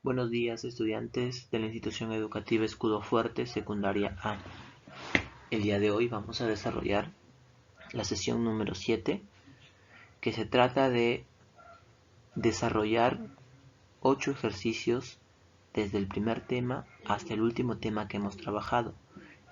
Buenos días, estudiantes de la institución educativa Escudo Fuerte, secundaria A. El día de hoy vamos a desarrollar la sesión número 7, que se trata de desarrollar 8 ejercicios desde el primer tema hasta el último tema que hemos trabajado.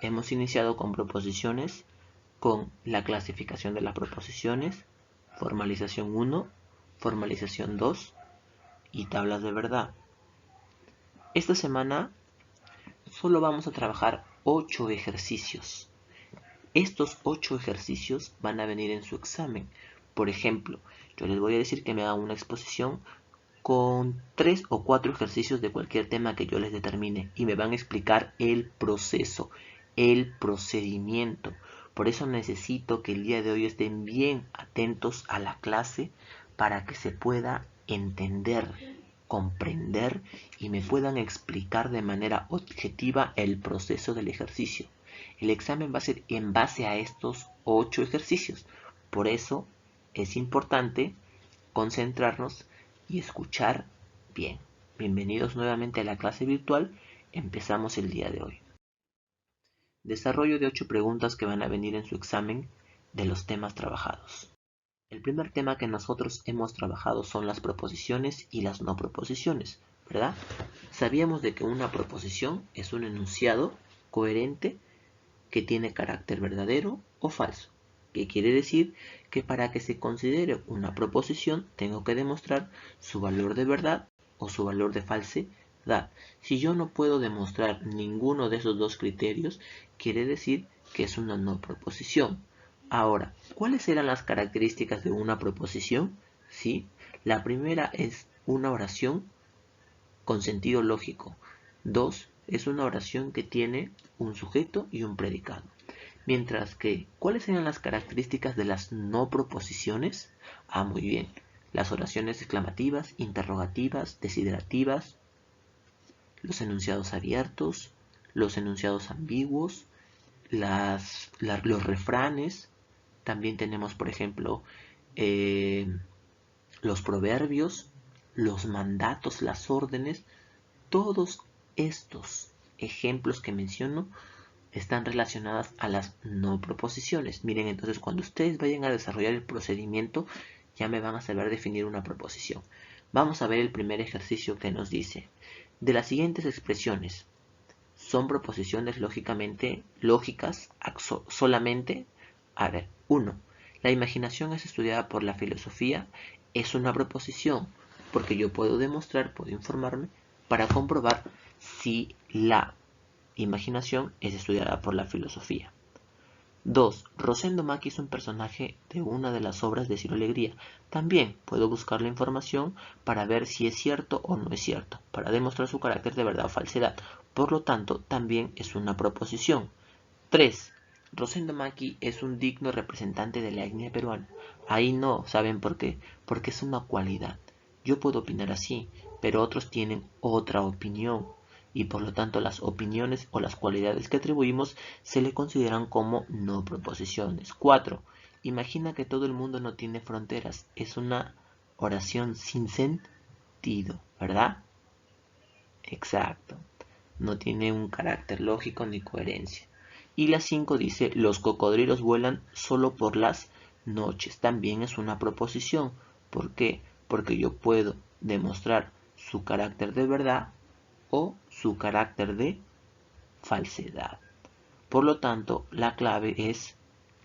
Hemos iniciado con proposiciones, con la clasificación de las proposiciones, formalización 1, formalización 2 y tablas de verdad. Esta semana solo vamos a trabajar 8 ejercicios. Estos 8 ejercicios van a venir en su examen. Por ejemplo, yo les voy a decir que me hagan una exposición con 3 o 4 ejercicios de cualquier tema que yo les determine y me van a explicar el proceso, el procedimiento. Por eso necesito que el día de hoy estén bien atentos a la clase para que se pueda entender, comprender y me puedan explicar de manera objetiva el proceso del ejercicio. El examen va a ser en base a estos 8 ejercicios. Por eso es importante concentrarnos y escuchar bien. Bienvenidos nuevamente a la clase virtual. Empezamos el día de hoy. Desarrollo de 8 preguntas que van a venir en su examen de los temas trabajados. El primer tema que nosotros hemos trabajado son las proposiciones y las no proposiciones, ¿verdad? Sabíamos de que una proposición es un enunciado coherente que tiene carácter verdadero o falso, que quiere decir que para que se considere una proposición tengo que demostrar su valor de verdad o su valor de falsedad. Si yo no puedo demostrar ninguno de esos dos criterios, quiere decir que es una no proposición. Ahora, ¿cuáles eran las características de una proposición? ¿Sí? La primera es una oración con sentido lógico. Dos, es una oración que tiene un sujeto y un predicado. Mientras que, ¿cuáles serían las características de las no proposiciones? Muy bien. Las oraciones exclamativas, interrogativas, desiderativas, los enunciados abiertos, los enunciados ambiguos, los refranes. También tenemos, por ejemplo, eh, los proverbios, los mandatos, las órdenes. Todos estos ejemplos que menciono están relacionadas a las no proposiciones. Miren, entonces cuando ustedes vayan a desarrollar el procedimiento, ya me van a saber definir una proposición. Vamos a ver el primer ejercicio que nos dice. De las siguientes expresiones, ¿son proposiciones lógicas solamente? A ver, 1. La imaginación es estudiada por la filosofía. Es una proposición, porque yo puedo demostrar, puedo informarme, para comprobar si la imaginación es estudiada por la filosofía. 2. Rosendo Maki es un personaje de una de las obras de Ciro Alegría. También puedo buscar la información para ver si es cierto o no es cierto, para demostrar su carácter de verdad o falsedad. Por lo tanto, también es una proposición. 3. Rosendo Maki es un digno representante de la etnia peruana. Ahí no, ¿saben por qué? Porque es una cualidad. Yo puedo opinar así, pero otros tienen otra opinión y por lo tanto las opiniones o las cualidades que atribuimos se le consideran como no proposiciones. 4. Imagina que todo el mundo no tiene fronteras. Es una oración sin sentido, ¿verdad? Exacto. No tiene un carácter lógico ni coherencia. Y la 5 dice, los cocodrilos vuelan solo por las noches. También es una proposición. ¿Por qué? Porque yo puedo demostrar su carácter de verdad o su carácter de falsedad. Por lo tanto, la clave es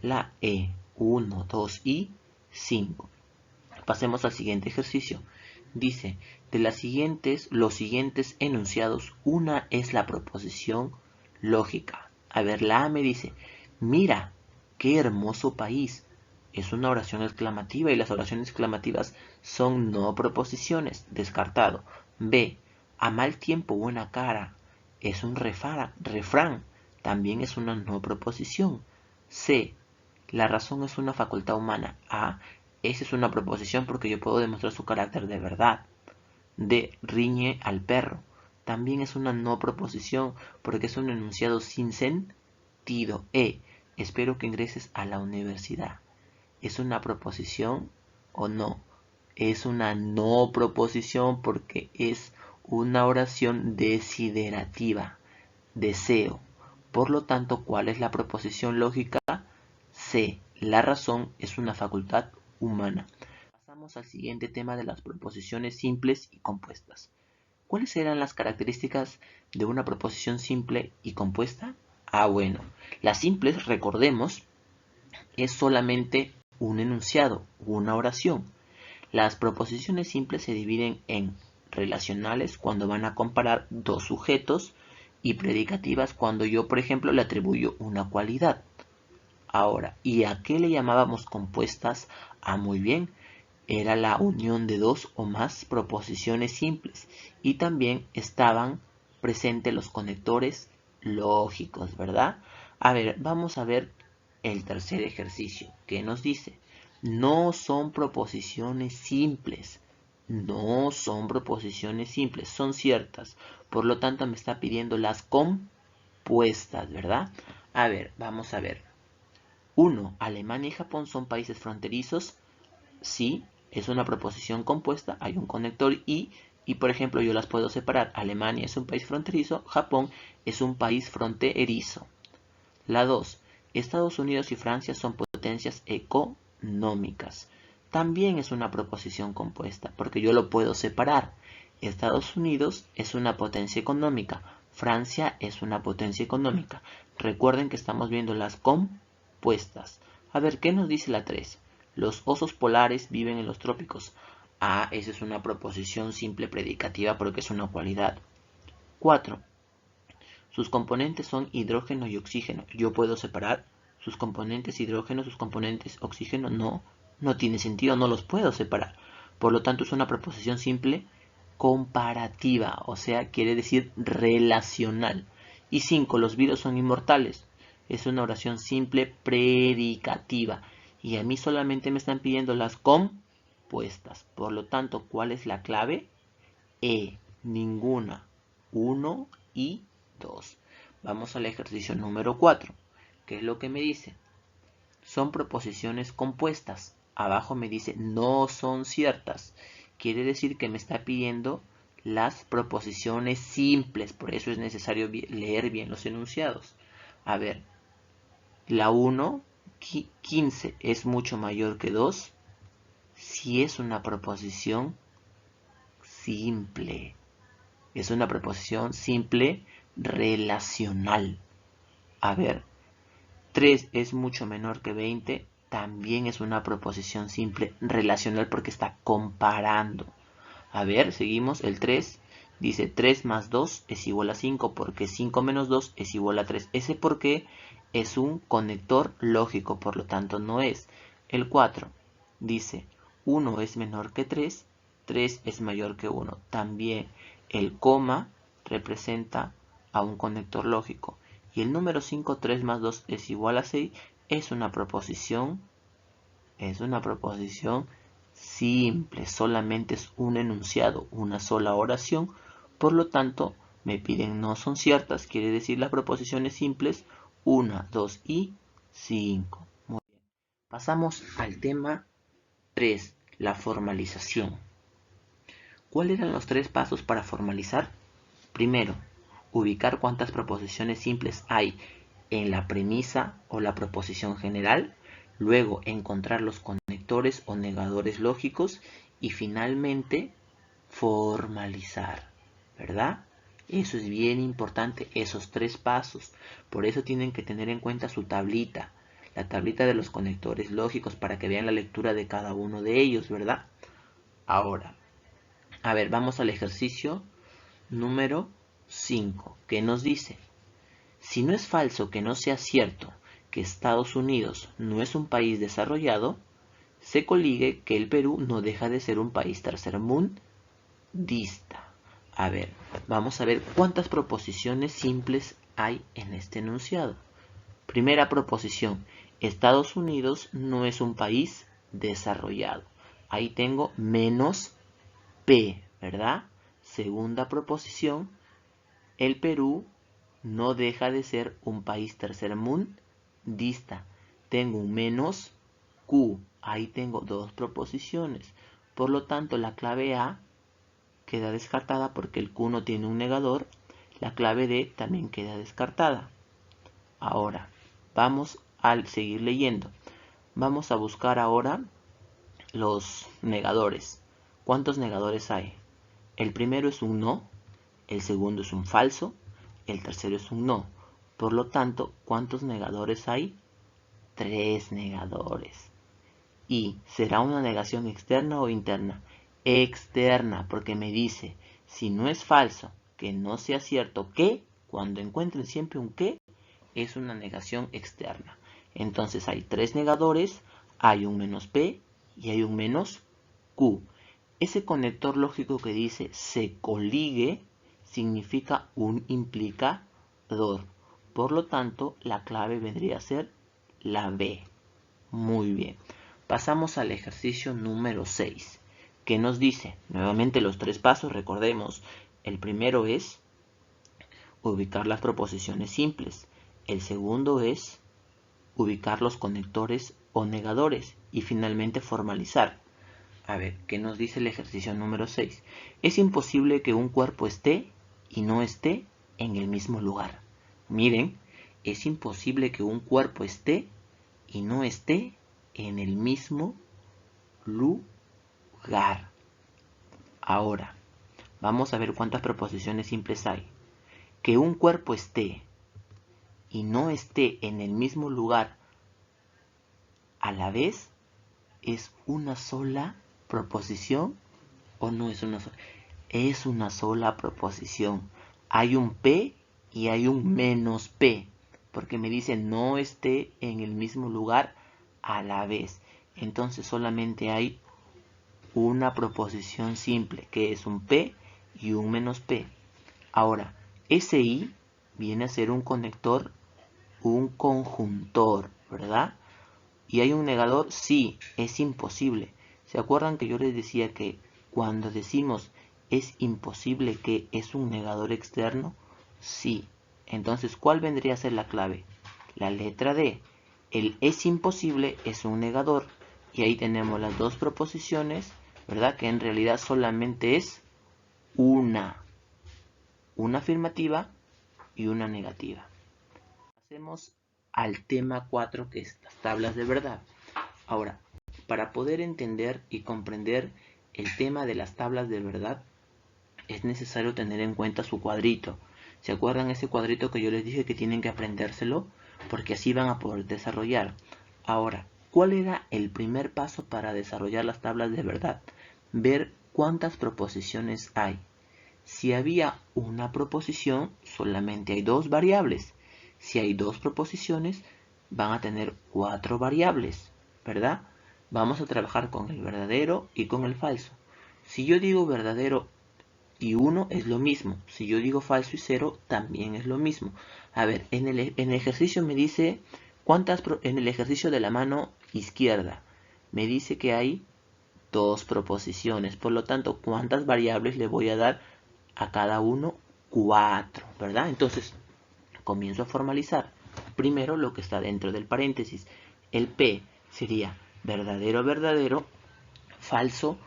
la E. 1, 2 y 5. Pasemos al siguiente ejercicio. Dice, de los siguientes enunciados, una es la proposición lógica. A ver, la A me dice, mira, qué hermoso país. Es una oración exclamativa y las oraciones exclamativas son no proposiciones. Descartado. B, a mal tiempo buena cara. Es un refrán. También es una no proposición. C, la razón es una facultad humana. A, esa es una proposición porque yo puedo demostrar su carácter de verdad. D. Riñe al perro. También es una no proposición porque es un enunciado sin sentido. E. Espero que ingreses a la universidad. ¿Es una proposición o no? Es una no proposición porque es una oración desiderativa, deseo. Por lo tanto, ¿cuál es la proposición lógica? C. La razón es una facultad humana. Pasamos al siguiente tema de las proposiciones simples y compuestas. ¿Cuáles eran las características de una proposición simple y compuesta? Bueno, las simples, recordemos, es solamente un enunciado, una oración. Las proposiciones simples se dividen en relacionales cuando van a comparar dos sujetos y predicativas cuando yo, por ejemplo, le atribuyo una cualidad. Ahora, ¿y a qué le llamábamos compuestas? Muy bien, era la unión de dos o más proposiciones simples y también estaban presentes los conectores lógicos, ¿verdad? Vamos a ver el tercer ejercicio que nos dice, no son proposiciones simples, no son proposiciones simples, son ciertas, por lo tanto me está pidiendo las compuestas, ¿verdad? Vamos a ver. 1. Alemania y Japón son países fronterizos. Sí, es una proposición compuesta, hay un conector y por ejemplo yo las puedo separar. Alemania es un país fronterizo, Japón es un país fronterizo. La 2. Estados Unidos y Francia son potencias económicas. También es una proposición compuesta, porque yo lo puedo separar. Estados Unidos es una potencia económica, Francia es una potencia económica. Recuerden que estamos viendo las compuestas. ¿Qué nos dice la 3? Los osos polares viven en los trópicos. Esa es una proposición simple predicativa porque es una cualidad. 4. Sus componentes son hidrógeno y oxígeno. Yo puedo separar sus componentes hidrógeno, sus componentes oxígeno. No tiene sentido, no los puedo separar. Por lo tanto, es una proposición simple comparativa, o sea, quiere decir relacional. Y 5. Los virus son inmortales. Es una oración simple predicativa. Y a mí solamente me están pidiendo las compuestas. Por lo tanto, ¿cuál es la clave? Ninguna. 1 y 2. Vamos al ejercicio número 4. ¿Qué es lo que me dice? Son proposiciones compuestas. Abajo me dice no son ciertas. Quiere decir que me está pidiendo las proposiciones simples. Por eso es necesario leer bien los enunciados. La 1, 15 es mucho mayor que 2. Si es una proposición simple. Es una proposición simple relacional. 3 es mucho menor que 20. También es una proposición simple relacional porque está comparando. Seguimos. El 3 dice 3 más 2 es igual a 5 porque 5 menos 2 es igual a 3. Ese por qué es un conector lógico, por lo tanto no es. El 4 dice 1 es menor que 3, 3 es mayor que 1. También el coma representa a un conector lógico. Y el número 5, 3 más 2 es igual a 6, es una proposición simple, solamente es un enunciado, una sola oración. Por lo tanto, me piden no son ciertas, quiere decir las proposiciones simples 1, 2 y 5. Muy bien. Pasamos al tema 3, la formalización. ¿Cuáles eran los 3 pasos para formalizar? Primero, ubicar cuántas proposiciones simples hay en la premisa o la proposición general. Luego, encontrar los conectores o negadores lógicos. Y finalmente, formalizar. ¿Verdad? Eso es bien importante, esos 3 pasos. Por eso tienen que tener en cuenta su tablita. La tablita de los conectores lógicos para que vean la lectura de cada uno de ellos, ¿verdad? Ahora, vamos al ejercicio número 5, que nos dice, si no es falso que no sea cierto que Estados Unidos no es un país desarrollado, se coligue que el Perú no deja de ser un país tercermundista. Vamos a ver cuántas proposiciones simples hay en este enunciado. Primera proposición, Estados Unidos no es un país desarrollado. Ahí tengo menos P, ¿verdad? Segunda proposición, el Perú no deja de ser un país tercermundista. Tengo un menos Q. Ahí tengo 2 proposiciones. Por lo tanto, la clave A, queda descartada porque el Q no tiene un negador. La clave D también queda descartada. Ahora, vamos a seguir leyendo. Vamos a buscar ahora los negadores. ¿Cuántos negadores hay? El primero es un no, el segundo es un falso, el tercero es un no. Por lo tanto, ¿cuántos negadores hay? 3 negadores. ¿Y será una negación externa o interna? Externa, porque me dice, si no es falso, que no sea cierto que, cuando encuentren siempre un que, es una negación externa. Entonces hay 3 negadores, hay un menos P y hay un menos Q. Ese conector lógico que dice se coligue significa un implicador. Por lo tanto, la clave vendría a ser la B. Muy bien. Pasamos al ejercicio número 6, que nos dice, nuevamente los 3 pasos, recordemos, el primero es ubicar las proposiciones simples, el segundo es ubicar los conectores o negadores y finalmente formalizar. A ver, ¿qué nos dice el ejercicio número 6? Es imposible que un cuerpo esté y no esté en el mismo lugar. Miren, es imposible que un cuerpo esté y no esté en el mismo lugar. Ahora, vamos a ver cuántas proposiciones simples hay. Que un cuerpo esté y no esté en el mismo lugar a la vez es una sola proposición o no es una sola. Es una sola proposición. Hay un P y hay un menos P, porque me dice no esté en el mismo lugar a la vez. Entonces solamente hay una proposición simple, que es un P y un menos P. Ahora, ese I viene a ser un conector, un conjuntor, ¿verdad? ¿Y hay un negador? Sí, es imposible. ¿Se acuerdan que yo les decía que cuando decimos es imposible que es un negador externo? Sí. Entonces, ¿cuál vendría a ser la clave? La letra D. El es imposible es un negador. Y ahí tenemos las dos proposiciones, ¿verdad? Que en realidad solamente es una afirmativa y una negativa. Pasemos al tema 4, que es las tablas de verdad. Ahora, para poder entender y comprender el tema de las tablas de verdad, es necesario tener en cuenta su cuadrito. ¿Se acuerdan ese cuadrito que yo les dije que tienen que aprendérselo? Porque así van a poder desarrollar. Ahora, ¿cuál era el primer paso para desarrollar las tablas de verdad? Ver cuántas proposiciones hay. Si había una proposición, solamente hay 2 variables. Si hay 2 proposiciones, van a tener 4 variables, ¿verdad? Vamos a trabajar con el verdadero y con el falso. Si yo digo verdadero y 1 es lo mismo. Si yo digo falso y 0 también es lo mismo. A ver, en el ejercicio me dice en el ejercicio de la mano izquierda me dice que hay 2 proposiciones. Por lo tanto, ¿cuántas variables le voy a dar a cada uno? 4, ¿verdad? Entonces, comienzo a formalizar. Primero lo que está dentro del paréntesis. El P sería verdadero, verdadero, falso,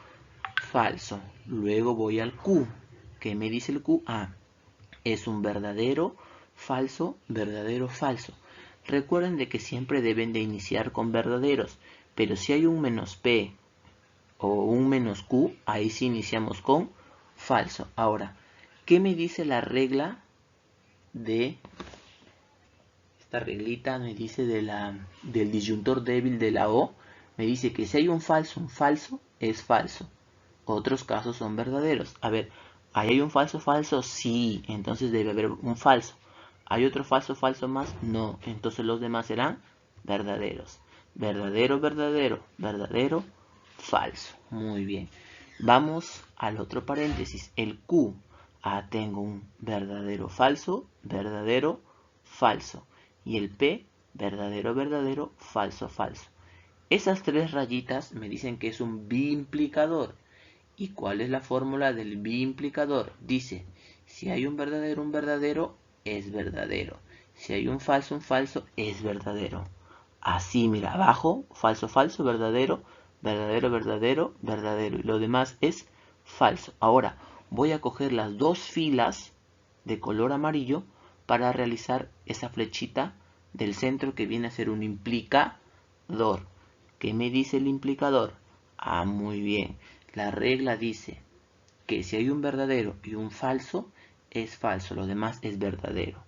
falso. Luego voy al Q. ¿Qué me dice el Q? Ah, es un verdadero, falso, verdadero, falso. Recuerden de que siempre deben de iniciar con verdaderos, pero si hay un menos P o un menos Q, ahí sí iniciamos con falso. Ahora, ¿qué me dice la regla de esta reglita? Me dice del disyuntor débil de la O. Me dice que si hay un falso es falso. Otros casos son verdaderos. A ver, ¿ahí hay un falso falso? Sí, entonces debe haber un falso. ¿Hay otro falso falso más? No, entonces los demás serán verdaderos. Verdadero, verdadero, verdadero, falso. Muy bien. Vamos al otro paréntesis, el Q. Ah, tengo un verdadero, falso, verdadero, falso. Y el P, verdadero, verdadero, falso, falso. Esas 3 rayitas me dicen que es un biimplicador. ¿Y cuál es la fórmula del biimplicador? Dice, si hay un verdadero, es verdadero. Si hay un falso, es verdadero. Así, mira, abajo, falso, falso, verdadero, verdadero, verdadero, verdadero. Y lo demás es falso. Ahora, voy a coger las dos filas de color amarillo para realizar esa flechita del centro que viene a ser un implicador. ¿Qué me dice el implicador? Ah, muy bien. La regla dice que si hay un verdadero y un falso, es falso. Lo demás es verdadero.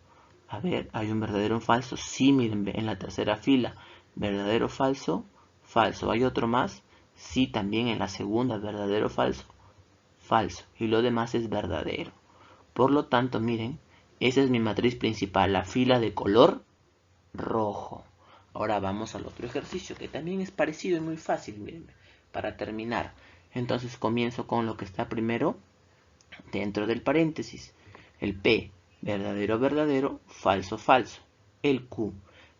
A ver, ¿hay un verdadero y un falso? Sí, miren, en la tercera fila. Verdadero, falso, falso. ¿Hay otro más? Sí, también en la segunda. Verdadero, falso, falso. Y lo demás es verdadero. Por lo tanto, miren, esa es mi matriz principal, la fila de color rojo. Ahora vamos al otro ejercicio, que también es parecido y muy fácil, miren, para terminar. Entonces comienzo con lo que está primero dentro del paréntesis. El P, verdadero, verdadero, falso, falso. El Q,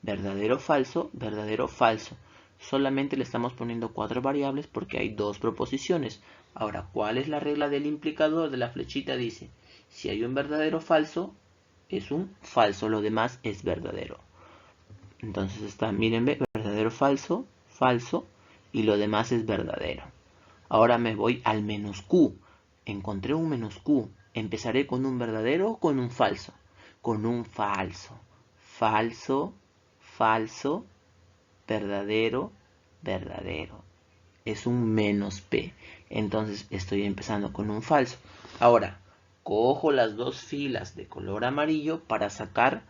verdadero, falso, verdadero, falso. Solamente le estamos poniendo 4 variables porque hay 2 proposiciones. Ahora, ¿cuál es la regla del implicador de la flechita? Dice, si hay un verdadero falso, es un falso, lo demás es verdadero. Entonces está, miren, verdadero, falso, falso, y lo demás es verdadero. Ahora me voy al menos Q. Encontré un menos Q. ¿Empezaré con un verdadero o con un falso? Con un falso. Falso, falso, verdadero, verdadero. Es un menos P. Entonces estoy empezando con un falso. Ahora, cojo las dos filas de color amarillo para sacar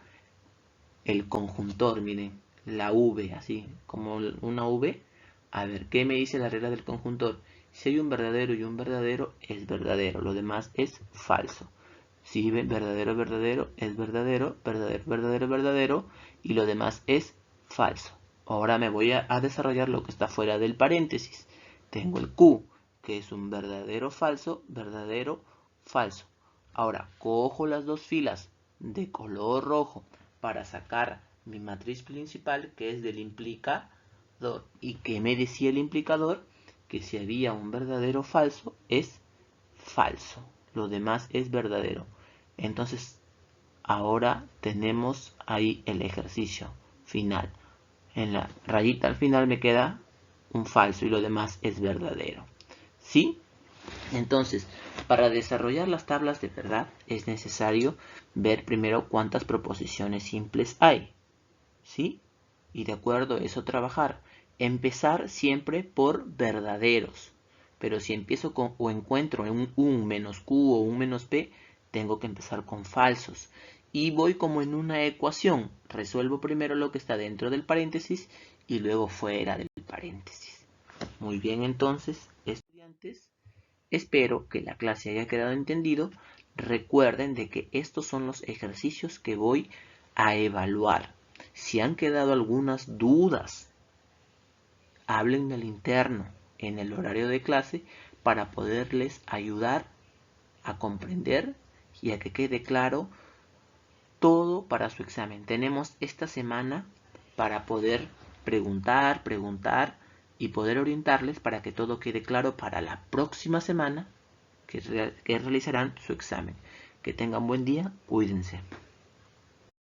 el conjuntor. Miren, la V, así como una V. A ver, ¿qué me dice la regla del conjuntor? Si hay un verdadero y un verdadero, es verdadero. Lo demás es falso. Si ven verdadero, verdadero, es verdadero, verdadero, verdadero, verdadero, y lo demás es falso. Ahora me voy a desarrollar lo que está fuera del paréntesis. Tengo el Q, que es un verdadero, falso, verdadero, falso. Ahora cojo las dos filas de color rojo para sacar mi matriz principal, que es del implicador. ¿Y qué me decía el implicador? Que si había un verdadero falso, es falso. Lo demás es verdadero. Entonces, ahora tenemos ahí el ejercicio final. En la rayita al final me queda un falso y lo demás es verdadero. ¿Sí? Entonces, para desarrollar las tablas de verdad es necesario ver primero cuántas proposiciones simples hay. ¿Sí? Y de acuerdo a eso trabajar. Empezar siempre por verdaderos. Pero si empiezo con o encuentro un menos Q o un menos P, tengo que empezar con falsos. Y voy como en una ecuación. Resuelvo primero lo que está dentro del paréntesis y luego fuera del paréntesis. Muy bien, entonces, estudiantes, espero que la clase haya quedado entendido. Recuerden de que estos son los ejercicios que voy a evaluar. Si han quedado algunas dudas, hablen del interno en el horario de clase para poderles ayudar a comprender y a que quede claro todo para su examen. Tenemos esta semana para poder preguntar y poder orientarles para que todo quede claro para la próxima semana que realizarán su examen. Que tengan buen día, cuídense.